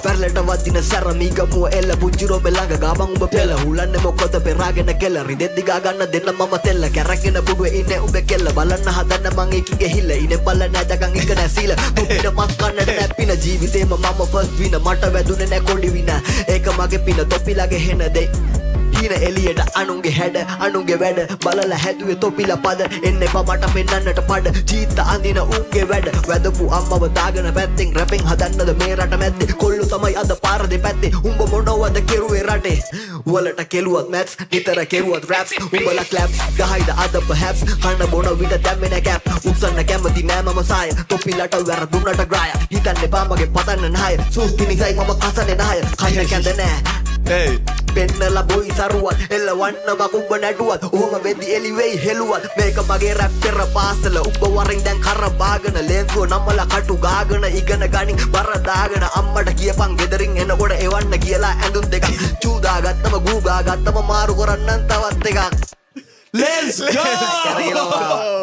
Perleta වදින සැර මීගමුව එල්ල පුංචිරෝ බෙලඟ ගාමන් උඹ පෙළ හුලන්නේ මොකද පෙරාගෙන කෙල්ල රිදෙද්දි ගා ගන්න දෙන්න මම තෙල්ල කැරගෙන පුඩුවේ ඉන්නේ උඹ කෙල්ල බලන්න හදන්න මං එකගේ හිල්ල ඉන්නේ බලන්න ඇදගන් එක නැසීල තොපිට මස් කන්නට නැපින ජීවිතේම මම ෆස්ට් වින මට වැදුනේ නැ කොඩි වින ඒක මගේ පින තොපිලගේ හෙන දෙයි හීන එලියට අනුන්ගේ හැඩ අනුන්ගේ වැඩ බලලා හැදුවේ තොපිලා පද එන්න එපා මට පෙන්නන්නට පඩ ජීවිත අඳින උන්ගේ වැඩ වැදපු අම්මව දාගෙන පැත්තෙන් රැපෙන් හදන්නද මේ රට මැද්දේ කොල්ලෝ තමයි අද පාර දෙපැත්තේ උඹ මොනවද කෙරුවේ රටේ වලට කෙලුවත් මැත්ස් නිතර කෙරුවත් රැප්ස් උඹලා ක්ලැප්ස් ගහයිද අද perhaps කන්න බොන විට දැම්මේ නැ කැප් උස්සන්න කැමති නෑ මම සාය තොපිලට වැරදුන්නට ග්‍රාය හිතන්න එපා මගේ පතන්න නාය සූස්ති නිසයි මම කසනේ නාය කය කැඳ නෑ Hey. පෙන්නලා බොයි සරුවත් එල්ලවන්න මකුඹ නැටුවත් ඔහොම වෙද්දි එලි වෙයි හෙළුවත් මේක මගේ රැප් පෙර පාසල උඹ වරින් දැන් කර බාගෙන ලේන්සුව නම්මලා කටු ගාගෙන ඉගෙන ගනින් බර දාගෙන අම්මට කියපන් ගෙදරින් එනකොට එවන්න කියලා ඇඳුම් දෙකක් චූදා ගත්තම ගූගා ගත්තම මාරු කරන්නන් තවත් එකක් Let's go!